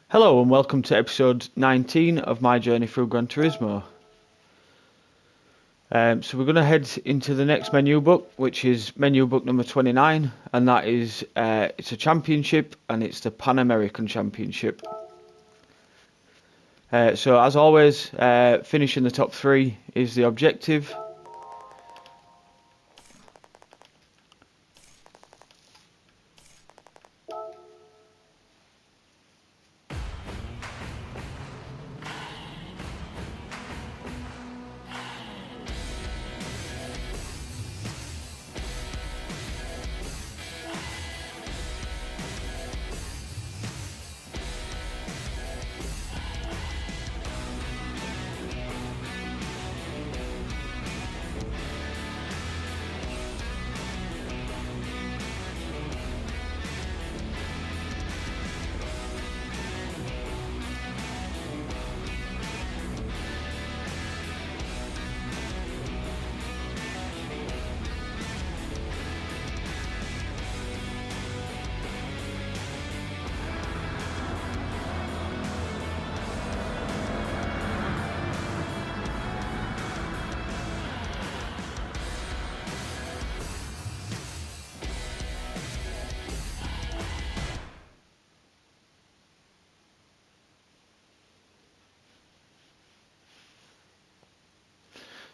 Hello and welcome to episode 19 of my journey through Gran Turismo. So we're going to head into the next menu book, which is menu book number 29, and that is it's a championship, and it's the Pan American Championship. So as always, finishing the top 3 is the objective.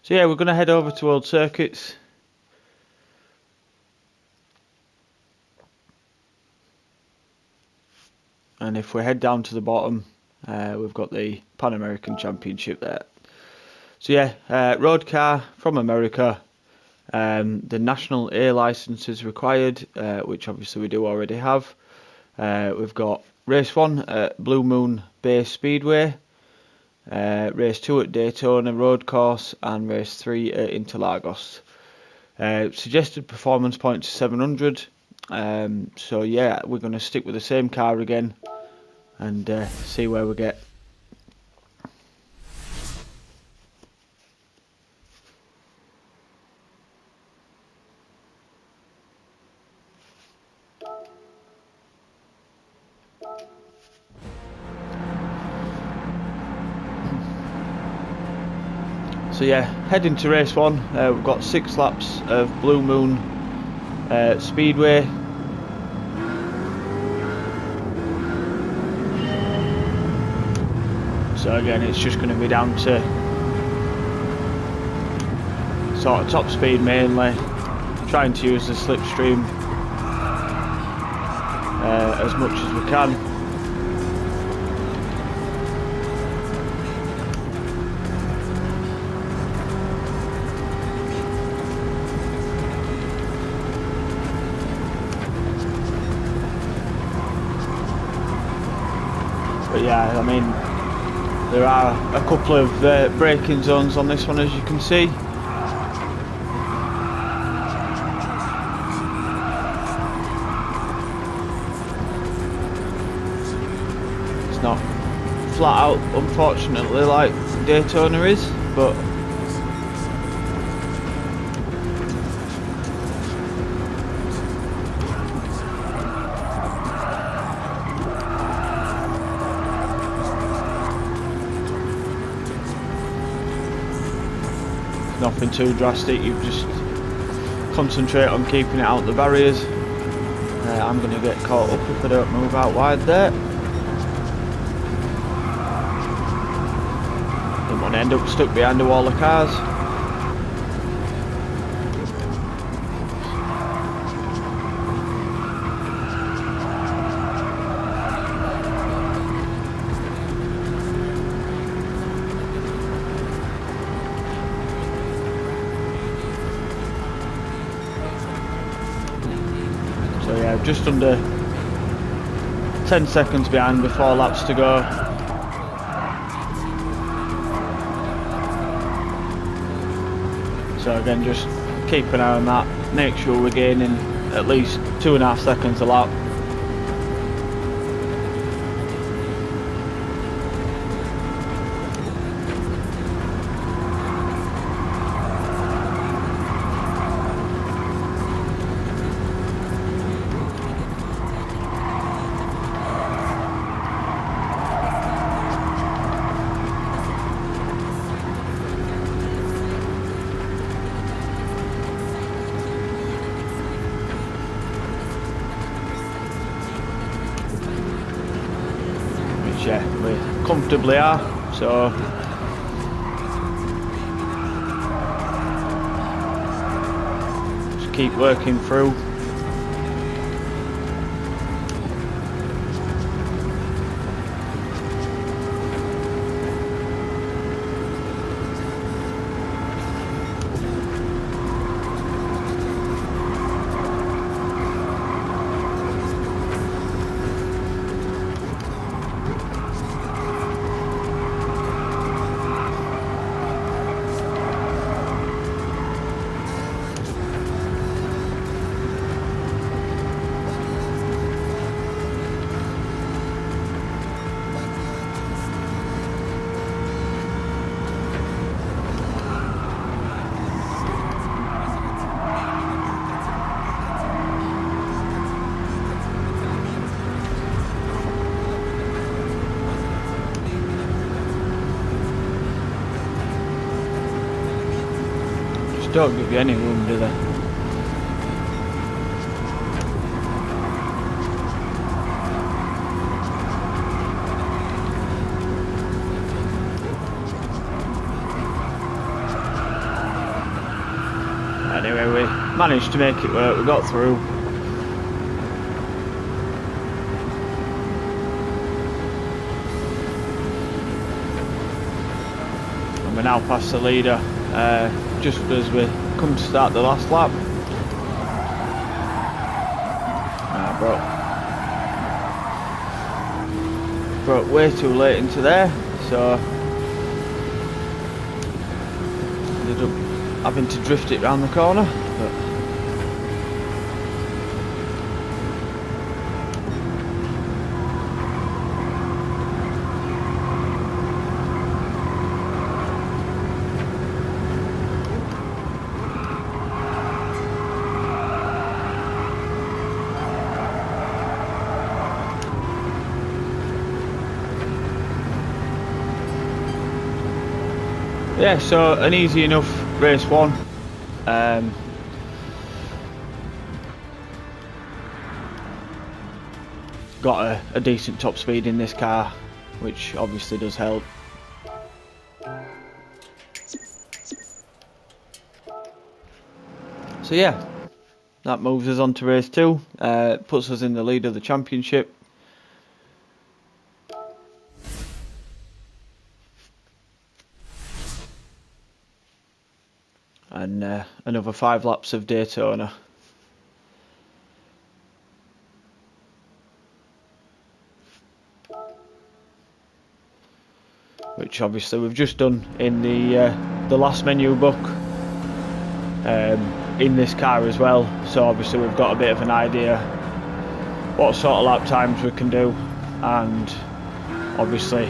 So yeah, we're going to head over to World Circuits. And if we head down to the bottom, we've got the Pan American Championship there. So yeah, road car from America. The National A license is required, which obviously we do already have. We've got race 1 at Blue Moon Bay Speedway. Race 2 at Daytona Road Course, and race 3 at Interlagos. Suggested performance points 700. So yeah, we're going to stick with the same car again and see where we get. So yeah, heading to race 1, we've got 6 laps of Blue Moon Speedway. So again, it's just going to be down to sort of top speed mainly, trying to use the slipstream as much as we can. But yeah, I mean, there are a couple of braking zones on this one, as you can see. It's not flat out, unfortunately, like Daytona is, but nothing too drastic. You just concentrate on keeping it out the barriers. I'm going to get caught up if I don't move out wide there. Don't want to end up stuck behind a wall of cars. So yeah, just under 10 seconds behind with 4 laps to go. So again, just keep an eye on that, make sure we're gaining at least 2.5 seconds a lap. which yeah, we comfortably are. So just keep working through. Don't give you any room, do they? Anyway, we managed to make it work, we got through. And we're now past the leader. Just as we come to start the last lap. Broke way too late into there, so ended up having to drift it round the corner. But yeah, so an easy enough race one. Got a decent top speed in this car, which obviously does help. So yeah, that moves us on to race two, puts us in the lead of the championship. And another 5 laps of Daytona. Which obviously we've just done in the last menu book in this car as well. So obviously we've got a bit of an idea what sort of lap times we can do, and obviously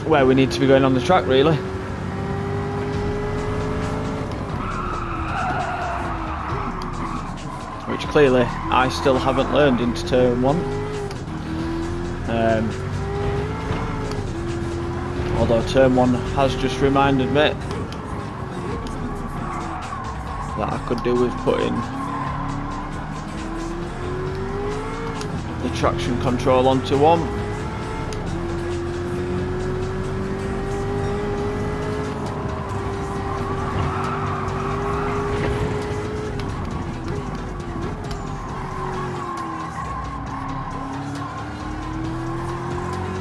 where we need to be going on the track, really. Which clearly I still haven't learned into turn 1. Although turn 1 has just reminded me that I could do with putting the traction control onto 1.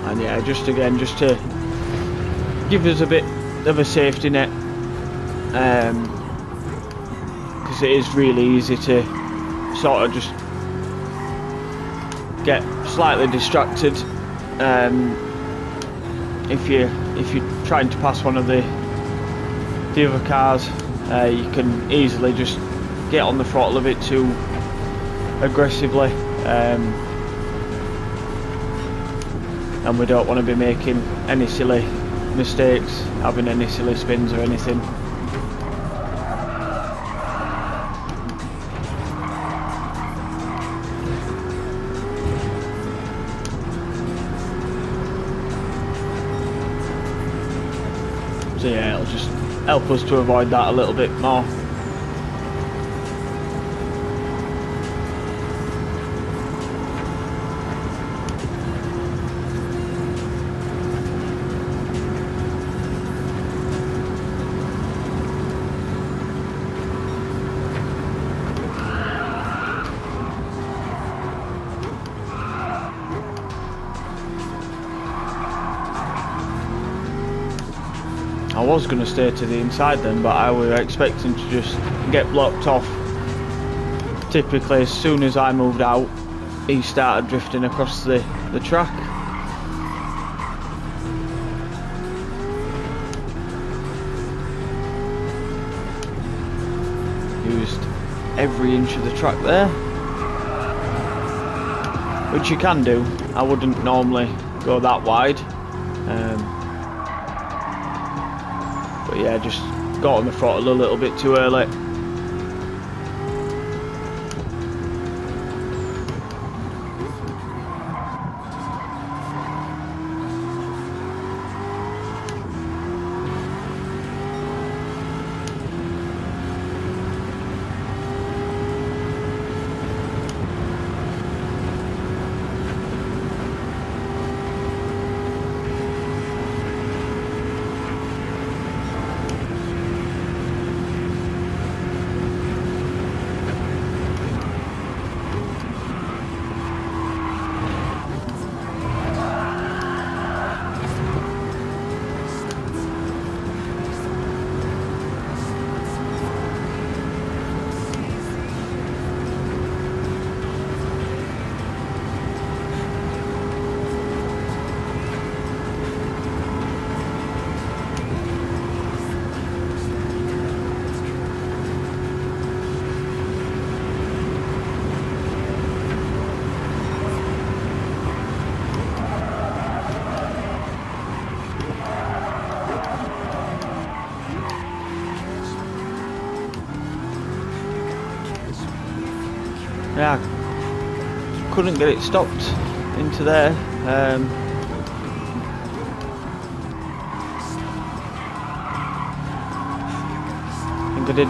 And yeah, just to give us a bit of a safety net, because it is really easy to sort of just get slightly distracted if you're trying to pass one of the other cars. You can easily just get on the throttle a bit too aggressively. And we don't want to be making any silly mistakes, having any silly spins or anything. So yeah, it'll just help us to avoid that a little bit more. I was going to stay to the inside then, but I was expecting to just get blocked off. Typically, as soon as I moved out, he started drifting across the track. Used every inch of the track there, which you can do. I wouldn't normally go that wide, but yeah, just got on the throttle a little bit too early. Yeah, I couldn't get it stopped into there. I think I did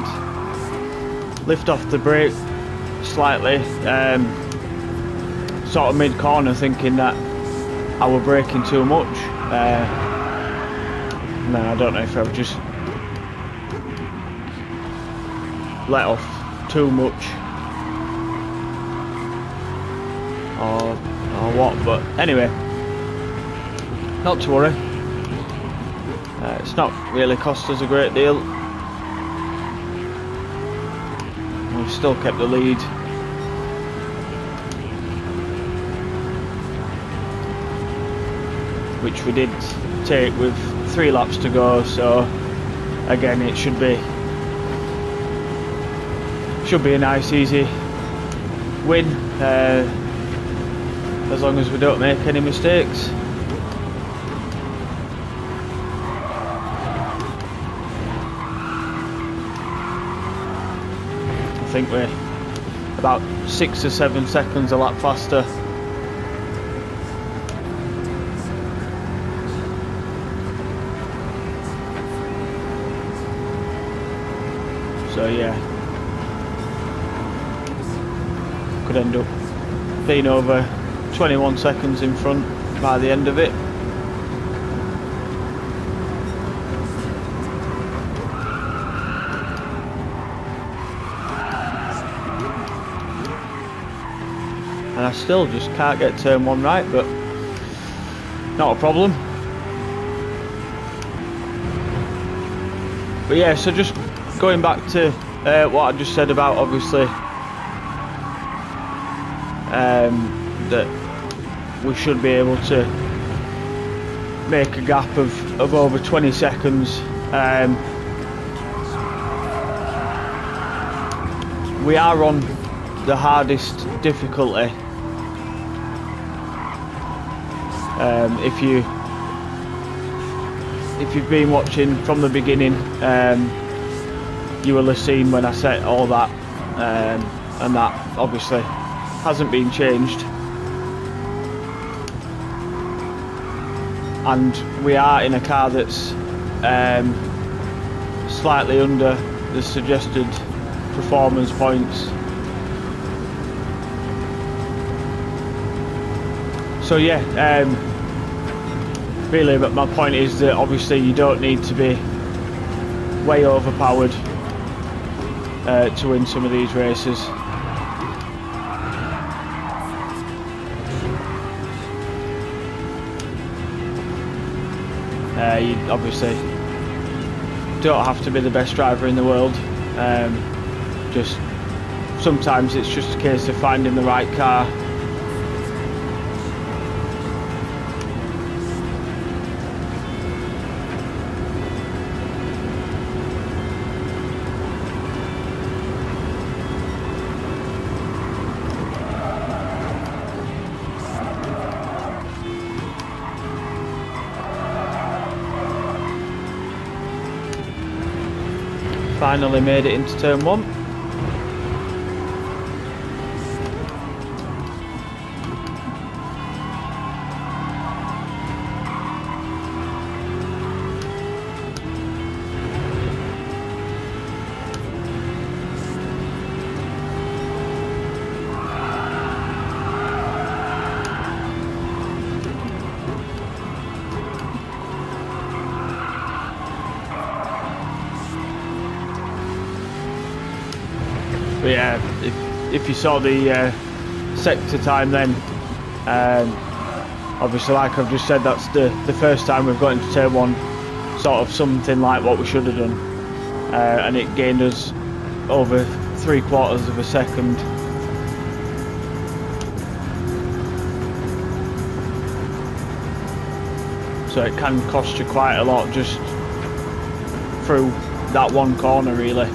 lift off the brake slightly, sort of mid-corner, thinking that I were braking too much. No, I don't know if I've just let off too much or what, but anyway, not to worry. It's not really cost us a great deal. We've still kept the lead. Which we did take with 3 laps to go, so again it should be a nice easy win, as long as we don't make any mistakes. I think we're about 6 or 7 seconds a lap faster. So yeah, could end up being over 21 seconds in front by the end of it. And I still just can't get turn 1 right, but not a problem. But yeah, so just going back to what I just said about, obviously, that we should be able to make a gap of over 20 seconds. We are on the hardest difficulty. If you've been watching from the beginning, you will have seen when I set all that, and that obviously hasn't been changed. And we are in a car that's slightly under the suggested performance points. So yeah, really, but my point is that obviously you don't need to be way overpowered to win some of these races. You obviously don't have to be the best driver in the world. Just sometimes it's just a case of finding the right car. Finally made it into turn 1. But yeah, if you saw the sector time then, obviously like I've just said, that's the first time we've got into turn 1, sort of something like what we should have done, and it gained us over 3/4 of a second. So it can cost you quite a lot just through that one corner really.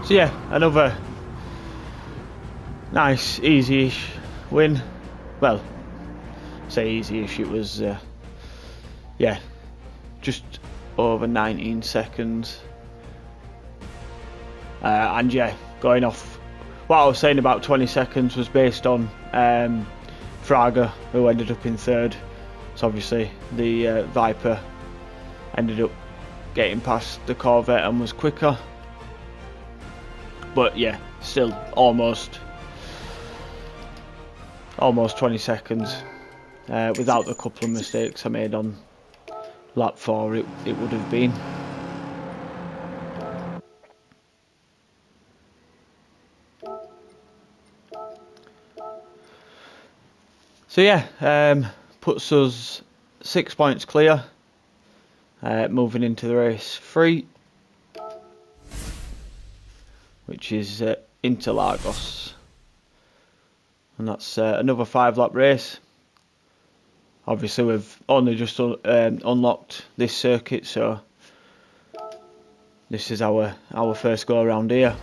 So yeah, another nice, easy-ish win. Well, say easy-ish, it was, yeah, just over 19 seconds. And yeah, going off, what I was saying about 20 seconds was based on Fraga, who ended up in 3rd. So obviously the Viper ended up getting past the Corvette and was quicker. But yeah, still almost 20 seconds. Without the couple of mistakes I made on lap 4, it would have been. So yeah, puts us 6 points clear, moving into the race 3. Which is Interlagos, and that's another 5-lap race. Obviously we've only just unlocked this circuit, so this is our first go around here.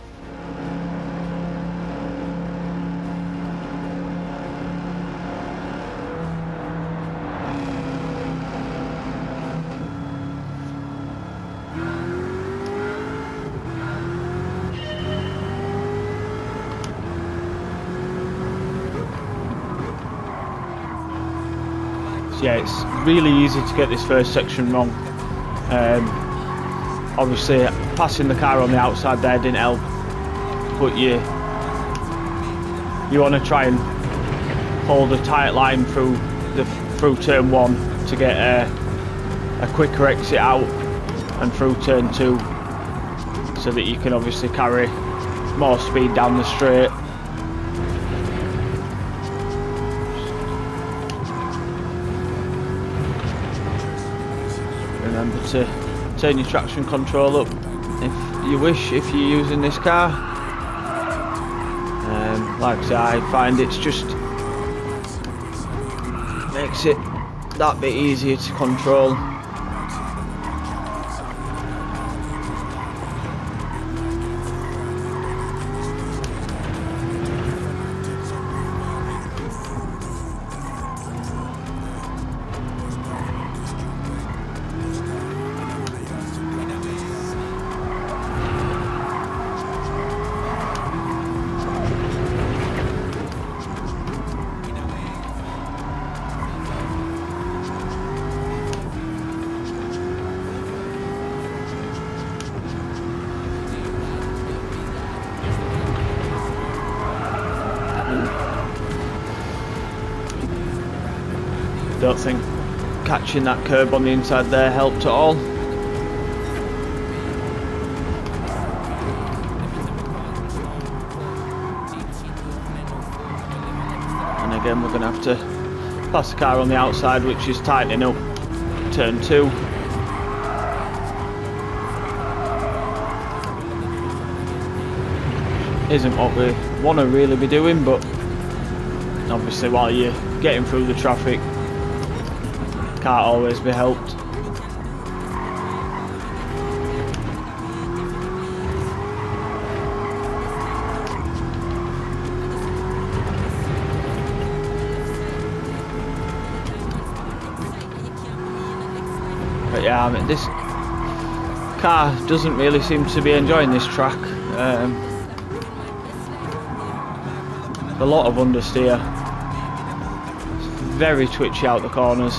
Yeah, it's really easy to get this first section wrong. Obviously passing the car on the outside there didn't help, but you want to try and hold a tight line through turn 1 to get a quicker exit out and through turn 2, so that you can obviously carry more speed down the straight. Remember to turn your traction control up if you wish, if you're using this car. Like I say, I find it's just makes it that bit easier to control. Don't think catching that curb on the inside there helped at all. And again we're going to have to pass the car on the outside, which is tightening up turn 2. Isn't what we want to really be doing, but obviously while you're getting through the traffic, can't always be helped. But yeah, I mean, this car doesn't really seem to be enjoying this track. A lot of understeer. It's very twitchy out the corners.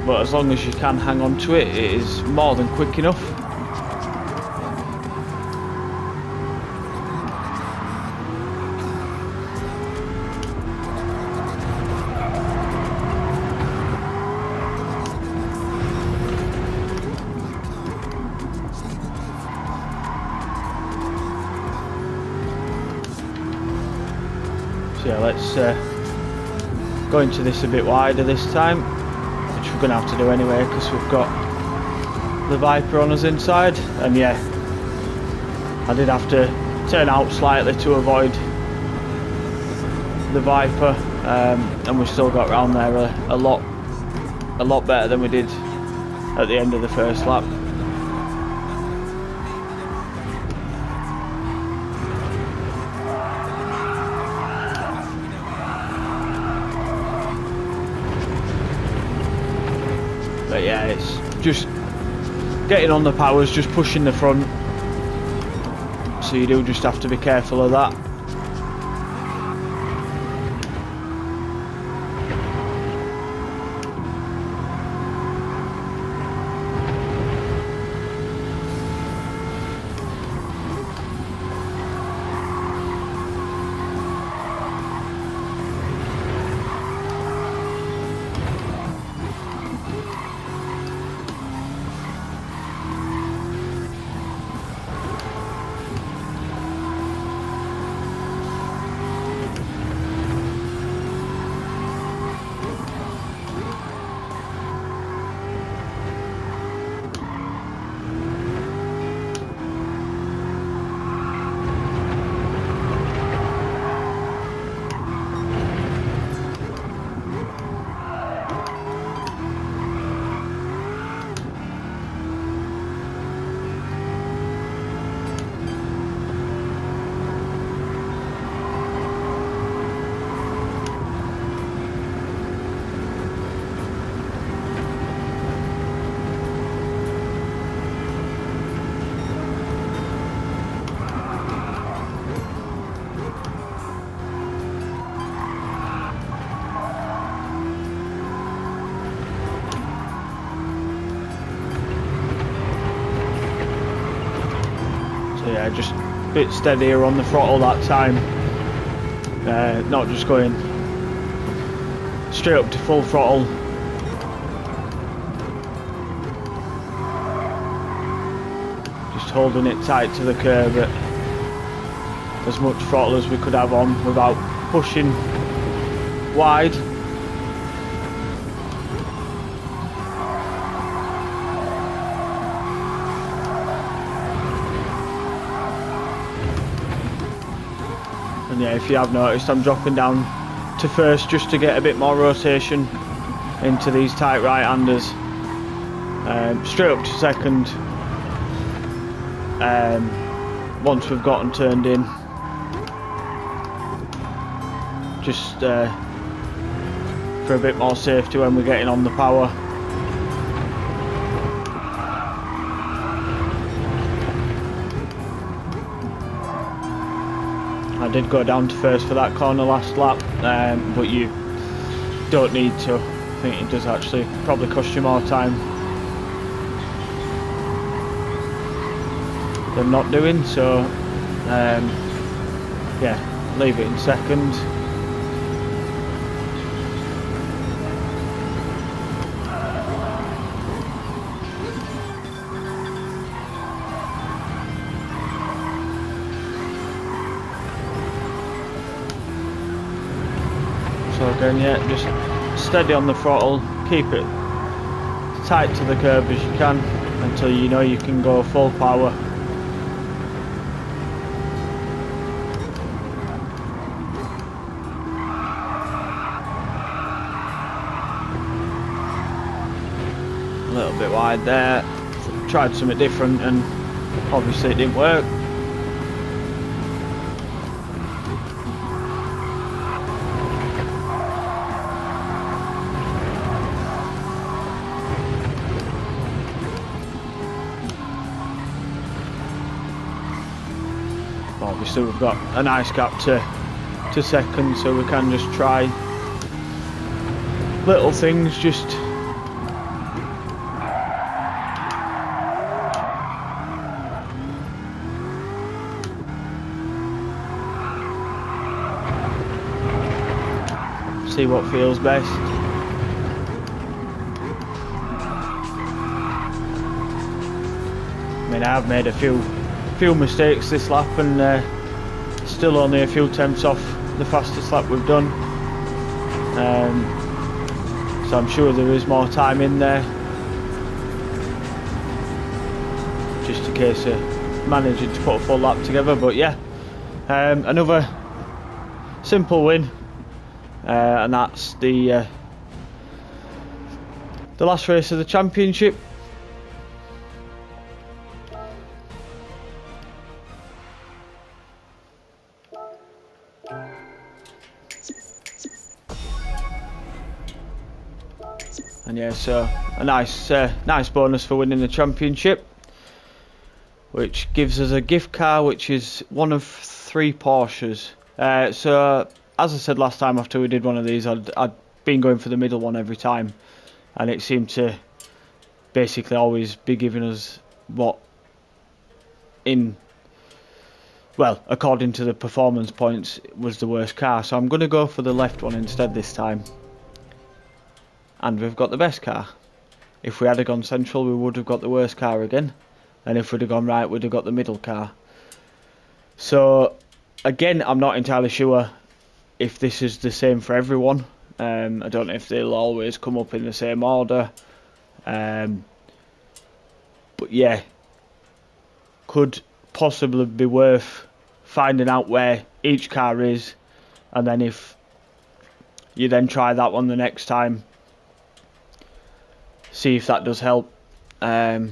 But as long as you can hang on to it, it is more than quick enough. So yeah, let's go into this a bit wider this time, which we're going to have to do anyway because we've got the Viper on us inside. And yeah, I did have to turn out slightly to avoid the Viper, and we still got round there a lot better than we did at the end of the first lap. But yeah, it's just getting on the powers, just pushing the front, so you do just have to be careful of that. Yeah, just a bit steadier on the throttle that time, not just going straight up to full throttle. Just holding it tight to the curb at as much throttle as we could have on without pushing wide. And yeah, if you have noticed, I'm dropping down to first just to get a bit more rotation into these tight right-handers. Straight up to second once we've gotten turned in. Just for a bit more safety when we're getting on the power. I did go down to first for that corner last lap, but you don't need to. I think it does actually probably cost you more time than not doing, so yeah, leave it in second. again, yeah, just steady on the throttle, keep it tight to the curb as you can until you know you can go full power. A little bit wide there, tried something different and obviously it didn't work. Obviously we've got a nice gap to second, so we can just try little things, just see what feels best. I mean, I have made a few mistakes this lap and still only a few tenths off the fastest lap we've done, so I'm sure there is more time in there, just a case of managing to put a full lap together. But yeah, another simple win, and that's the last race of the championship. And yeah, so a nice bonus for winning the championship, which gives us a gift car, which is one of 3 Porsches. So as I said last time after we did one of these, I'd been going for the middle one every time, and it seemed to basically always be giving us what, well, according to the performance points, was the worst car. So I'm going to go for the left one instead this time. And we've got the best car. If we had gone central, we would have got the worst car again, and if we'd have gone right, we'd have got the middle car. So again, I'm not entirely sure if this is the same for everyone. I don't know if they'll always come up in the same order, but yeah, could possibly be worth finding out where each car is, and then if you then try that one the next time, see if that does help. So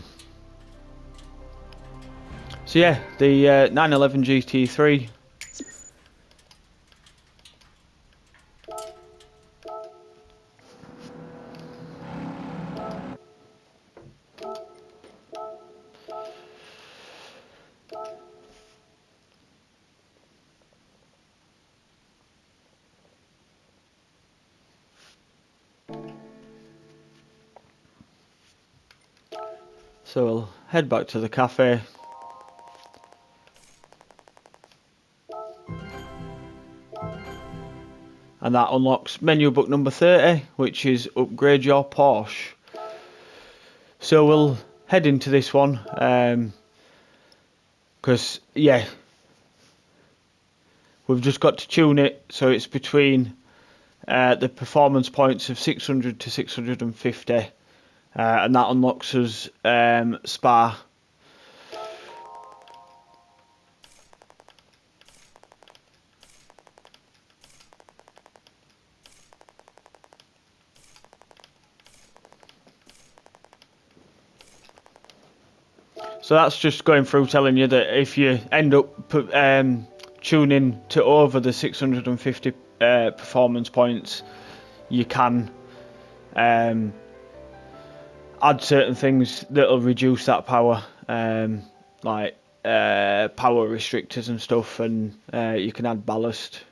yeah, the 911 GT3. So we'll head back to the cafe. And that unlocks menu book number 30, which is upgrade your Porsche. So we'll head into this one, because yeah, we've just got to tune it so it's between the performance points of 600 to 650. And that unlocks us Spa. So that's just going through telling you that if you end up tuning to over the 650 performance points, you can add certain things that'll reduce that power, like power restrictors and stuff, and you can add ballast,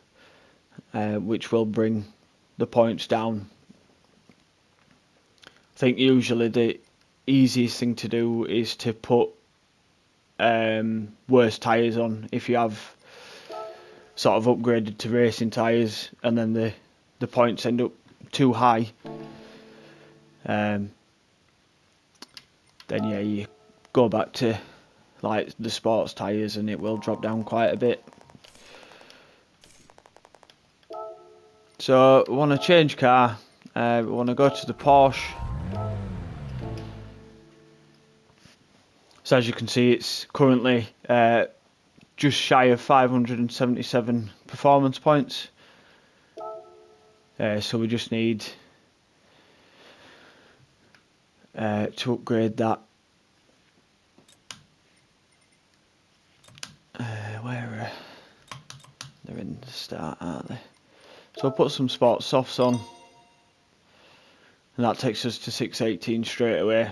which will bring the points down. I think usually the easiest thing to do is to put worse tyres on if you have sort of upgraded to racing tyres, and then the points end up too high. Then yeah, you go back to like the sports tyres and it will drop down quite a bit. So we want to change car. We want to go to the Porsche. So as you can see, it's currently just shy of 577 performance points. So we just need to upgrade that. They're in the start, aren't they? So I'll put some sports softs on, and that takes us to 618 straight away,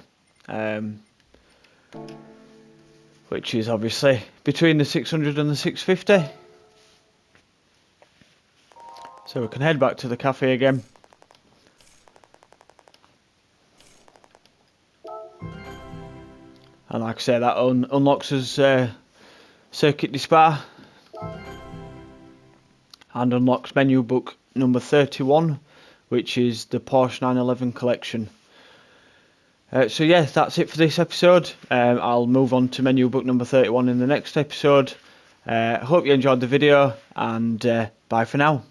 which is obviously between the 600 and the 650. So we can head back to the cafe again. And like I say, that unlocks us Circuit de Spa, and unlocks menu book number 31, which is the Porsche 911 collection. So yeah, that's it for this episode. I'll move on to menu book number 31 in the next episode. Hope you enjoyed the video, and bye for now.